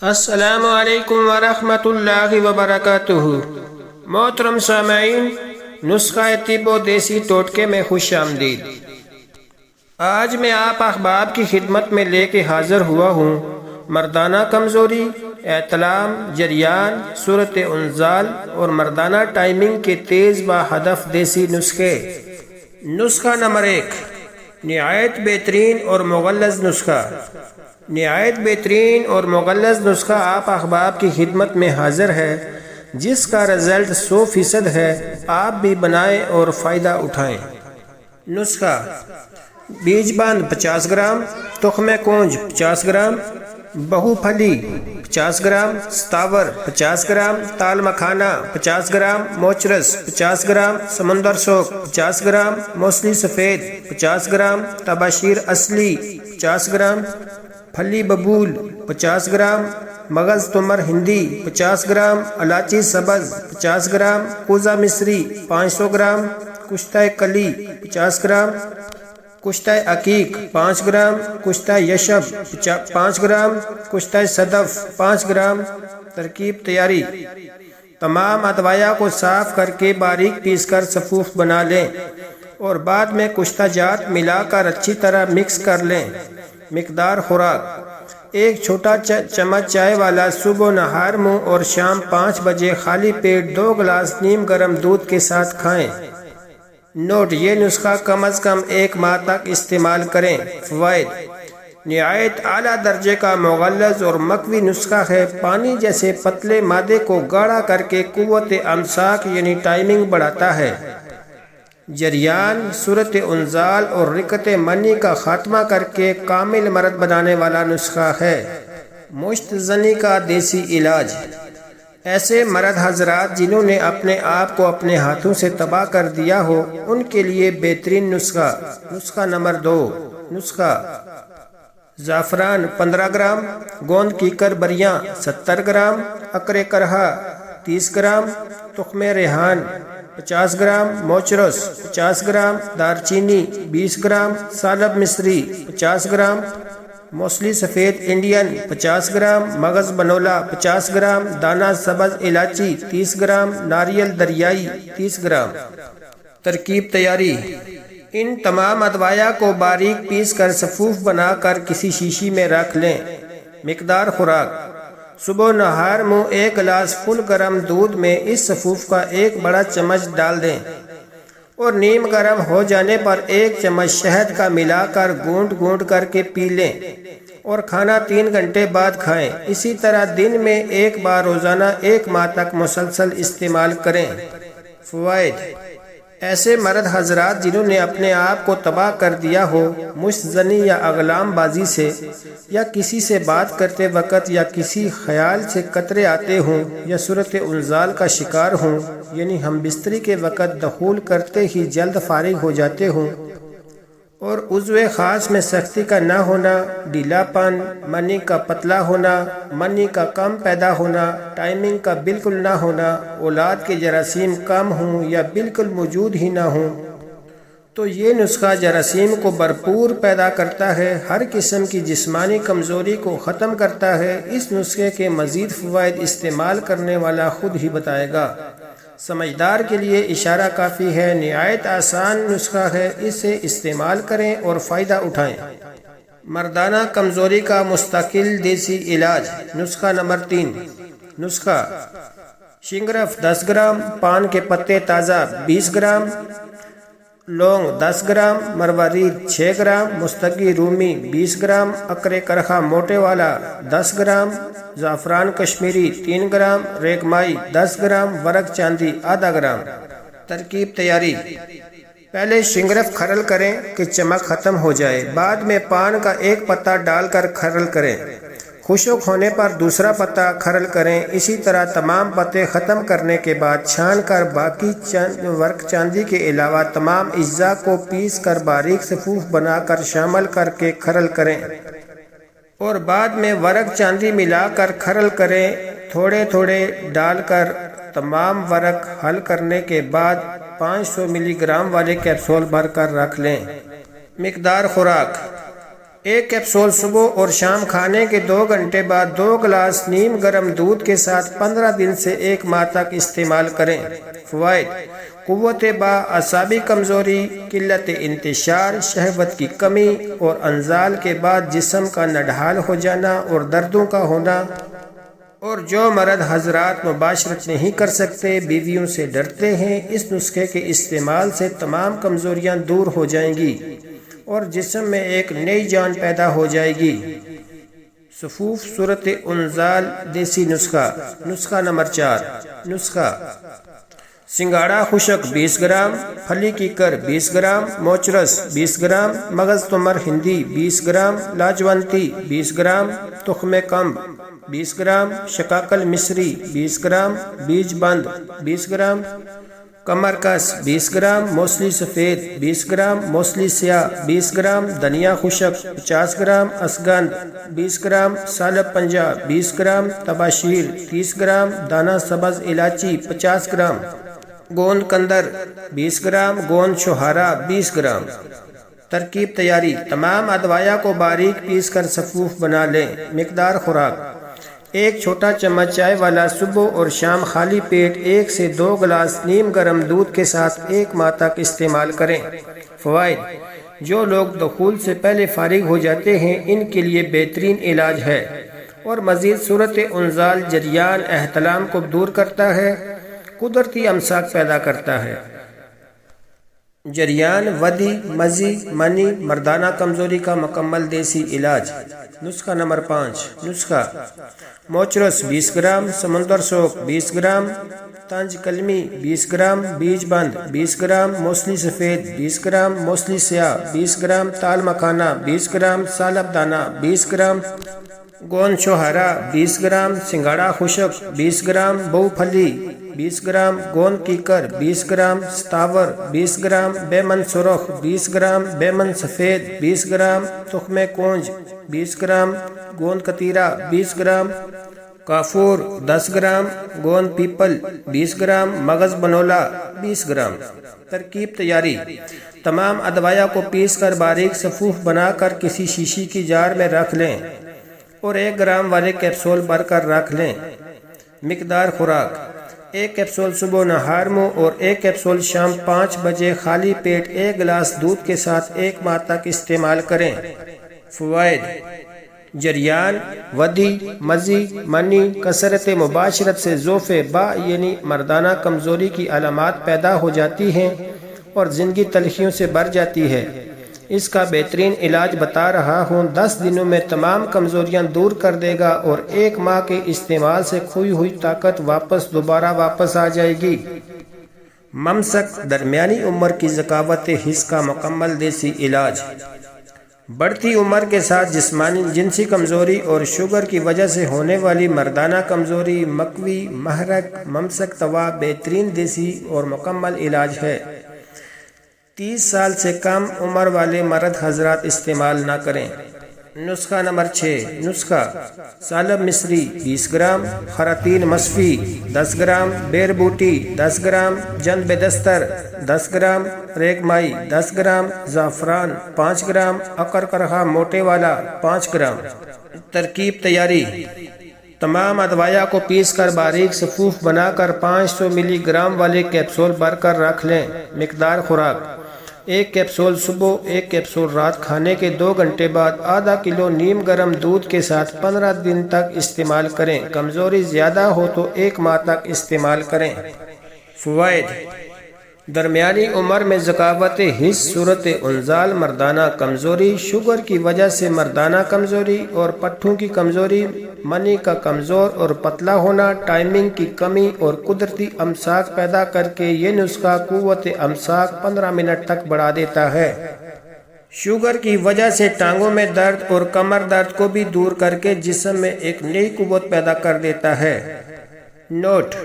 السلام علیکم ورحمۃ اللہ وبرکاتہ۔ محترم سامعین، نسخہ طب و دیسی ٹوٹکے میں خوش آمدید۔ آج میں آپ احباب کی خدمت میں لے کے حاضر ہوا ہوں مردانہ کمزوری، احتلام، جریان، صورت انزال اور مردانہ ٹائمنگ کے تیز با ہدف دیسی نسخے۔ نسخہ نمبر 1، نہایت بہترین اور مغلظ نسخہ۔ نہایت بہترین اور مغلظ نسخہ آپ احباب کی خدمت میں حاضر ہے، جس کا رزلٹ 100% ہے۔ آپ بھی بنائیں اور فائدہ اٹھائیں۔ نسخہ: بیج باندھ 50 گرام، تخم کونج 50 گرام، بہو پھلی 50 گرام، ستاور 50 گرام، تال مکھانا 50 گرام، موچرس 50 گرام، سمندر سوک 50 گرام، موسلی سفید 50 گرام، تباشیر اصلی 50 گرام، پھلی ببول 50 گرام، مغز تمر ہندی 50 گرام، الائچی سبز 50 گرام، کوزہ مصری 500 گرام، کشتہ کلی 50 gram, Kushta عقیق 5 gram, Kushta یشب 5 gram, Kushta صدف 5 گرام۔ ترکیب تیاری: تمام ادویہ کو صاف کر کے باریک پیس کر صفوف بنا لیں اور بعد میں کشتہ جات ملا کر اچھی طرح مکس کر لیں۔ مقدار خوراک: 1 چھوٹا چمچ چائے والا صبح و نہار منہ اور شام 5 بجے خالی پیٹ 2 گلاس نیم گرم دودھ کے ساتھ کھائیں۔ نوٹ: یہ نسخہ کم از کم 1 ماہ تک استعمال کریں۔ فوائد: نہایت اعلیٰ درجے کا مغلظ اور مقوی نسخہ ہے۔ پانی جیسے پتلے مادے کو گاڑھا کر کے قوت امساک یعنی ٹائمنگ بڑھاتا ہے۔ جریان، صورت انزال اور رکت منی کا خاتمہ کر کے کامل مرد بنانے والا نسخہ ہے۔ مشت زنی کا دیسی علاج: ایسے مرد حضرات جنہوں نے اپنے آپ کو اپنے ہاتھوں سے تباہ کر دیا ہو، ان کے لیے بہترین نسخہ۔ نسخہ نمبر 2۔ نسخہ: زعفران 15 گرام، گوند کیکر بریاں 70 گرام، عقر کرہا 30 گرام، تخم ریحان 50 گرام، موچرس 50 گرام، دارچینی 20 گرام، سالب مصری 50 گرام، موسلی سفید انڈین 50 گرام، مغز بنولا 50 گرام، دانہ سبز الائچی 30 گرام، ناریل دریائی 30 گرام۔ ترکیب تیاری: ان تمام ادویہ کو باریک پیس کر صفوف بنا کر کسی شیشی میں رکھ لیں۔ مقدار خوراک: صبح نہار منہ 1 گلاس فل گرم دودھ میں اس صفوف کا 1 بڑا چمچ ڈال دیں اور نیم گرم ہو جانے پر 1 چمچ شہد کا ملا کر گونٹ کر کے پی لیں اور کھانا 3 گھنٹے بعد کھائیں۔ اسی طرح دن میں 1 بار روزانہ 1 ماہ تک مسلسل استعمال کریں۔ فوائد: ایسے مرد حضرات جنہوں نے اپنے آپ کو تباہ کر دیا ہو، مشت زنی یا اغلام بازی سے، یا کسی سے بات کرتے وقت یا کسی خیال سے قطرے آتے ہوں، یا صورت انزال کا شکار ہوں، یعنی ہم بستری کے وقت دخول کرتے ہی جلد فارغ ہو جاتے ہوں، اور عضو خاص میں سختی کا نہ ہونا، ڈھیلا پن، منی کا پتلا ہونا، منی کا کم پیدا ہونا، ٹائمنگ کا بالکل نہ ہونا، اولاد کے جراثیم کم ہوں یا بالکل موجود ہی نہ ہوں، تو یہ نسخہ جراثیم کو بھرپور پیدا کرتا ہے، ہر قسم کی جسمانی کمزوری کو ختم کرتا ہے۔ اس نسخے کے مزید فوائد استعمال کرنے والا خود ہی بتائے گا۔ سمجھدار کے لیے اشارہ کافی ہے۔ نہایت آسان نسخہ ہے، اسے استعمال کریں اور فائدہ اٹھائیں۔ مردانہ کمزوری کا مستقل دیسی علاج۔ نسخہ نمبر 3۔ نسخہ: شنگرف 10 گرام، پان کے پتے تازہ 20 گرام، لونگ 10 گرام، مروارید 6 گرام، مستگی رومی 20 گرام، عقر کرہا موٹے والا 10 گرام، زعفران کشمیری 3 گرام، ریگمائی 10 گرام، ورق چاندی آدھا گرام۔ ترکیب تیاری: پہلے شنگرف کھرل کریں کہ چمک ختم ہو جائے، بعد میں پان کا 1 پتا ڈال کر کھرل کریں، خشک ہونے پر دوسرا پتا کھرل کریں۔ اسی طرح تمام پتے ختم کرنے کے بعد چھان کر باقی ورق چاندی کے علاوہ تمام اجزاء کو پیس کر باریک صفوف بنا کر شامل کر کے کھرل کریں اور بعد میں ورق چاندی ملا کر کھرل کریں، تھوڑے تھوڑے ڈال کر۔ تمام ورق حل کرنے کے بعد 500 ملی گرام والے کیپسول بھر کر رکھ لیں۔ مقدار خوراک: ایک کیپسول صبح اور شام کھانے کے 2 گھنٹے بعد 2 گلاس نیم گرم دودھ کے ساتھ 15 دن سے 1 ماہ تک استعمال کریں۔ فوائد: قوت اعصابی کمزوری، قلت انتشار، شہوت کی کمی اور انزال کے بعد جسم کا نڈھال ہو جانا اور دردوں کا ہونا، اور جو مرد حضرات مباشرت نہیں کر سکتے، بیویوں سے ڈرتے ہیں، اس نسخے کے استعمال سے تمام کمزوریاں دور ہو جائیں گی اور جسم میں ایک نئی جان پیدا ہو جائے گی۔ صفوف صورت انزال دیسی نسخہ۔ نسخہ نمبر 4۔ نسخہ: سنگاڑا خشک 20 گرام، پھلی کیکر 20 گرام، موچرس 20 گرام، مغز تمر ہندی 20 گرام، لاجونتی 20 گرام، تخم کمب 20 گرام، شقاقل مصری 20 گرام، بیج بند 20 گرام، کمرکس 20 گرام، موسلی سفید 20 گرام، موسلی سیاہ 20 گرام، دھنیا خشک 50 گرام، اسگند 20 گرام، سالب پنجہ 20 گرام، تباشیر 30 گرام، دانہ سبز الائچی 50 گرام، گوند کندر 20 گرام، گوند چھوہارا 20 گرام۔ ترکیب تیاری: تمام ادویہ کو باریک پیس کر صفوف بنا لیں۔ مقدار خوراک: 1 چھوٹا چمچ چائے والا صبح اور شام خالی پیٹ 1 سے 2 گلاس نیم گرم دودھ کے ساتھ 1 ماہ تک استعمال کریں۔ فوائد: جو لوگ دخول سے پہلے فارغ ہو جاتے ہیں ان کے لیے بہترین علاج ہے، اور مزید صورت انزال جریان احتلام کو دور کرتا ہے، قدرتی امساک پیدا کرتا ہے۔ جریان، ودی، مزی، منی، مردانہ کمزوری کا مکمل دیسی علاج۔ نسخہ نمبر 5۔ نسخہ: موچرس 20 گرام، سمندر سوپ 20 گرام، تنج کلمی 20 گرام، بیج بند 20 گرام، موسلی سفید 20 گرام، موسلی سیاہ 20 گرام، تال مکھانا 20 گرام، سالب دانہ 20 گرام، گوند چھوہارا 20 گرام، سنگاڑا خشک 20 گرام، بہو پھلی 20 گرام، گوند کیکر 20 گرام، ستاور 20 گرام، بیمن سرخ 20 گرام، بیمن سفید 20 گرام، تخم کونج 20 گرام، گوند کتیرا 20 گرام، کافور 10 گرام، گوند پیپل 20 گرام، مغز بنولا 20 گرام۔ ترکیب تیاری: تمام ادویہ کو پیس کر باریک صفوف بنا کر کسی شیشی کی جار میں رکھ لیں اور 1 گرام والے کیپسول بھر کر رکھ لیں۔ مقدار خوراک: 1 کیپسول صبح نہار منہ اور 1 کیپسول شام 5 بجے خالی پیٹ 1 گلاس دودھ کے ساتھ 1 ماہ تک استعمال کریں۔ فوائد: جریان، ودی، مزی، منی، کثرت مباشرت سے ذوف با یعنی مردانہ کمزوری کی علامات پیدا ہو جاتی ہیں اور زندگی تلخیوں سے بھر جاتی ہے۔ اس کا بہترین علاج بتا رہا ہوں، 10 دنوں میں تمام کمزوریاں دور کر دے گا اور 1 ماہ کے استعمال سے کھوئی ہوئی طاقت دوبارہ واپس آ جائے گی۔ ممسک: درمیانی عمر کی ذکاوت حس کا مکمل دیسی علاج۔ بڑھتی عمر کے ساتھ جسمانی جنسی کمزوری اور شوگر کی وجہ سے ہونے والی مردانہ کمزوری، مکوی، محرک، ممسک توا بہترین دیسی اور مکمل علاج ہے۔ 30 سال سے کم عمر والے مرد حضرات استعمال نہ کریں۔ نسخہ نمبر 6۔ نسخہ: سالب مصری 20 گرام، خراتین مصفی 10 گرام، بیر بوٹی 10 گرام، جند دستر 10 گرام، ریگ مائی 10 گرام، زعفران 5 گرام، اکر کرہا موٹے والا 5 گرام۔ ترکیب تیاری: تمام ادویہ کو پیس کر باریک صفوف بنا کر 500 ملی گرام والے کیپسول بھر کر رکھ لیں۔ مقدار خوراک: 1 کیپسول صبح، 1 کیپسول رات کھانے کے 2 گھنٹے بعد، آدھا کلو نیم گرم دودھ کے ساتھ 15 دن تک استعمال کریں۔ کمزوری زیادہ ہو تو 1 ماہ تک استعمال کریں۔ فوائد: درمیانی عمر میں ذکاوت حس، صورت انزال، مردانہ کمزوری، شوگر کی وجہ سے مردانہ کمزوری اور پٹھوں کی کمزوری، منی کا کمزور اور پتلا ہونا، ٹائمنگ کی کمی اور قدرتی امساک پیدا کر کے یہ نسخہ قوت امساک 15 منٹ تک بڑھا دیتا ہے۔ شوگر کی وجہ سے ٹانگوں میں درد اور کمر درد کو بھی دور کر کے جسم میں ایک نئی قوت پیدا کر دیتا ہے۔ نوٹ: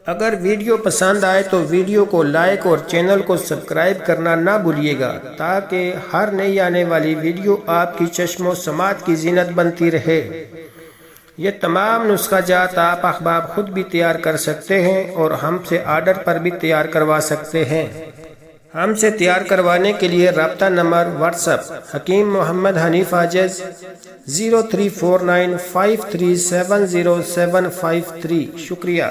اگر ویڈیو پسند آئے تو ویڈیو کو لائک اور چینل کو سبسکرائب کرنا نہ بھولیے گا تاکہ ہر نئی آنے والی ویڈیو آپ کی چشم و سماعت کی زینت بنتی رہے۔ یہ تمام نسخہ جات آپ احباب خود بھی تیار کر سکتے ہیں اور ہم سے آرڈر پر بھی تیار کروا سکتے ہیں۔ ہم سے تیار کروانے کے لیے رابطہ number what's app Hakim Muhammad Hanif عاجز 0349537073 شکریہ۔